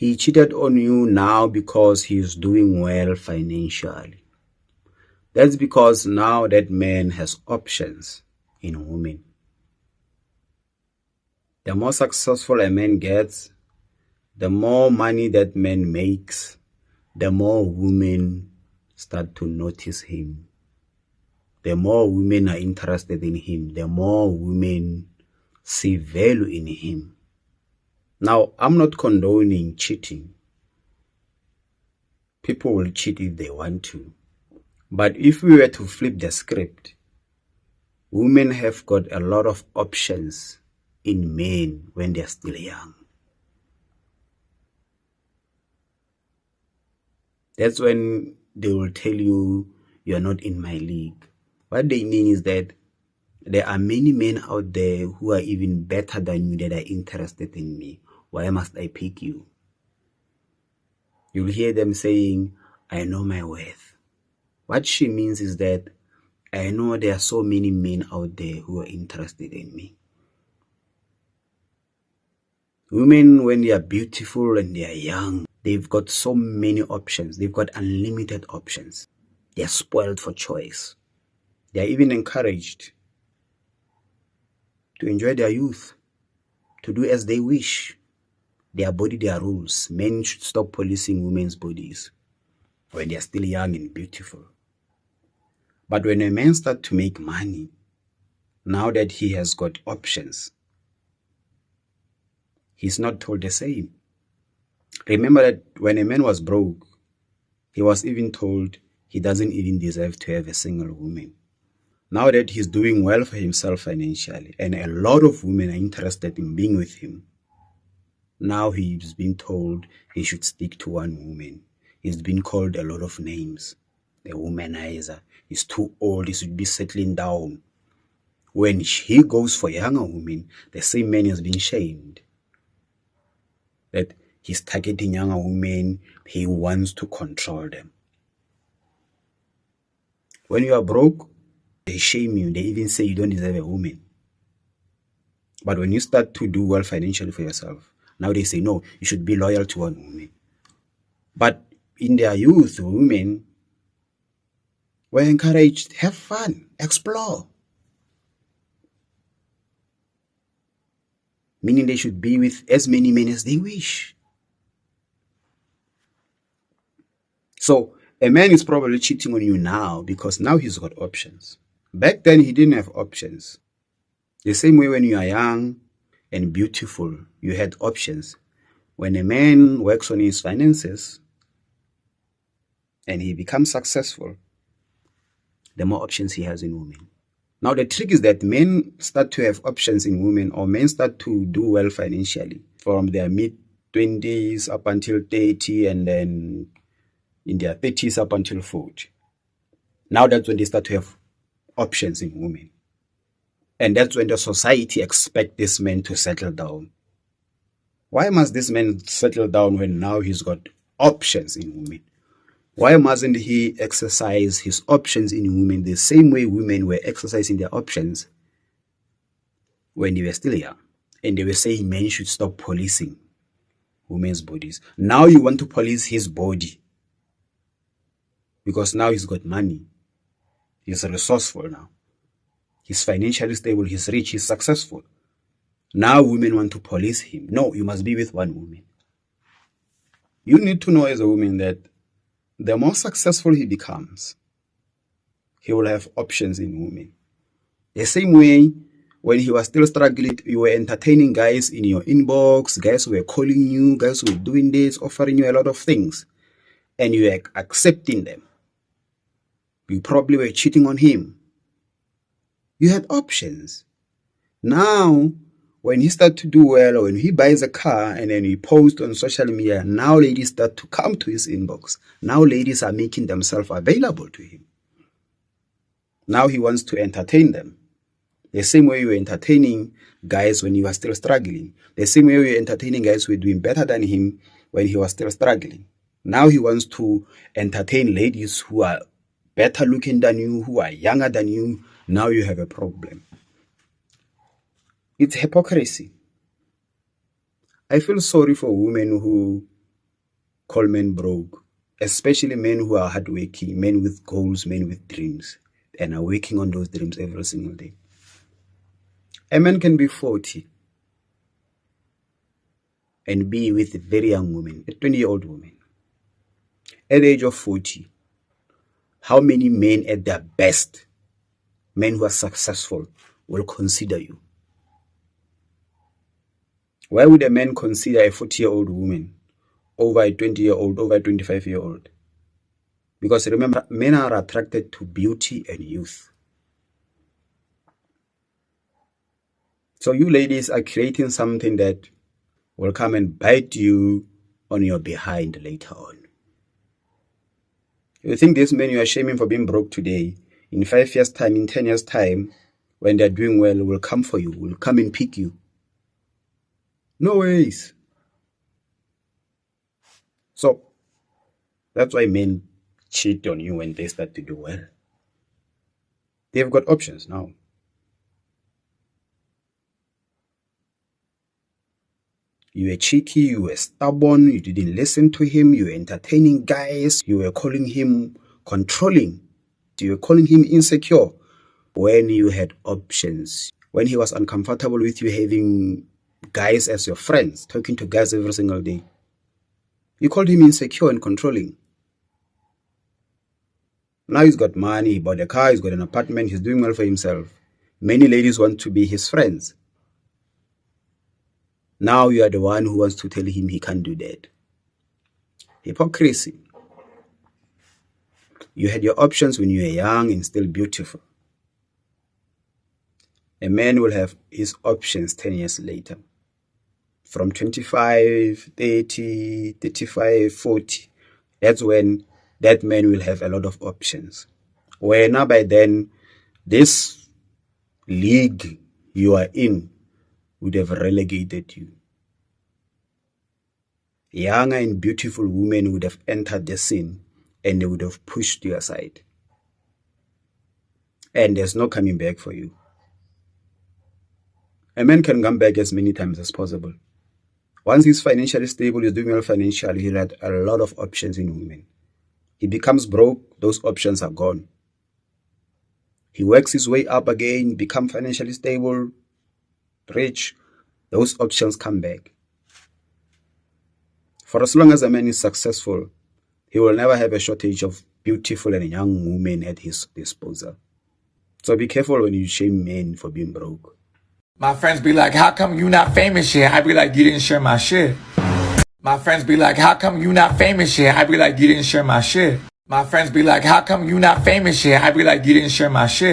He cheated on you now because he's doing well financially. That's because now that man has options in women. The more successful a man gets, the more money that man makes, the more women start to notice him. The more women are interested in him, the more women see value in him. Now, I'm not condoning cheating. People will cheat if they want to. But if we were to flip the script, women have got a lot of options in men when they're still young. That's when they will tell you, you're not in my league. What they mean is that there are many men out there who are even better than you that are interested in me. Why must I pick you? You'll hear them saying, I know my worth. What she means is that I know there are so many men out there who are interested in me. Women, when they are beautiful and they are young, they've got so many options. They've got unlimited options. They're spoiled for choice. They're even encouraged to enjoy their youth, to do as they wish. Their body, their rules. Men should stop policing women's bodies when they're still young and beautiful. But when a man starts to make money, now that he has got options, he's not told the same. Remember that when a man was broke, he was even told he doesn't even deserve to have a single woman. Now that he's doing well for himself financially, and a lot of women are interested in being with him, now he's been told he should stick to one woman. He's been called a lot of names. The womanizer. He's too old. He should be settling down. When he goes for younger women, the same man has been shamed. That he's targeting younger women. He wants to control them. When you are broke, they shame you. They even say you don't deserve a woman. But when you start to do well financially for yourself, now they say, no, you should be loyal to one woman. But in their youth, women were encouraged, have fun, explore. Meaning they should be with as many men as they wish. So a man is probably cheating on you now because now he's got options. Back then he didn't have options. The same way when you are young and beautiful, you had options. When a man works on his finances and he becomes successful, the more options he has in women. Now the trick is that men start to have options in women, or men start to do well financially from their mid-20s up until 30, and then in their 30s up until 40. Now that's when they start to have options in women. And that's when the society expects this man to settle down. Why must this man settle down when now he's got options in women? Why mustn't he exercise his options in women the same way women were exercising their options when they were still young? And they were saying men should stop policing women's bodies. Now you want to police his body because now he's got money. He's resourceful now. He's financially stable, he's rich, he's successful. Now women want to police him. No, you must be with one woman. You need to know as a woman that the more successful he becomes, he will have options in women. The same way, when he was still struggling, you were entertaining guys in your inbox, guys who were calling you, guys who were doing this, offering you a lot of things, and you were accepting them. You probably were cheating on him. You had options. Now, when he starts to do well, or when he buys a car and then he posts on social media, now ladies start to come to his inbox. Now ladies are making themselves available to him. Now he wants to entertain them. The same way you were entertaining guys when you were still struggling. The same way you were entertaining guys who were doing better than him when he was still struggling. Now he wants to entertain ladies who are better looking than you, who are younger than you. Now you have a problem. It's hypocrisy. I feel sorry for women who call men broke, especially men who are hardworking, men with goals, men with dreams, and are working on those dreams every single day. A man can be 40 and be with a very young woman, a 20-year-old woman. At the age of 40, how many men at their best, men who are successful, will consider you? Why would a man consider a 40-year-old woman over a 20-year-old, over a 25-year-old? Because remember, men are attracted to beauty and youth. So you ladies are creating something that will come and bite you on your behind later on. You think these men you are shaming for being broke today, in 5 years' time, in 10 years' time, when they're doing well, will come for you, will come and pick you? No ways. So that's why men cheat on you when they start to do well. They've got options now. You were cheeky, you were stubborn, you didn't listen to him, you were entertaining guys, you were calling him controlling, you were calling him insecure when you had options. When he was uncomfortable with you having guys as your friends, talking to guys every single day, you called him insecure and controlling. Now he's got money, he bought a car, he's got an apartment, he's doing well for himself. Many ladies want to be his friends. Now you are the one who wants to tell him he can't do that. Hypocrisy. You had your options when you were young and still beautiful. A man will have his options 10 years later. From 25, 30, 35, 40. That's when that man will have a lot of options. Where now by then, this league you are in would have relegated you. Young and beautiful women would have entered the scene and they would have pushed you aside. And there's no coming back for you. A man can come back as many times as possible. Once he's financially stable, he's doing well financially, he'll have a lot of options in women. He becomes broke, those options are gone. He works his way up again, become financially stable, rich, those options come back. For as long as a man is successful, he will never have a shortage of beautiful and young women at his disposal. So be careful when you shame men for being broke. My friends be like, how come you not famous yet? I be like, you didn't share my shit. My friends be like, how come you not famous yet? I be like, you didn't share my shit. My friends be like, how come you not famous yet? I be like, you didn't share my shit.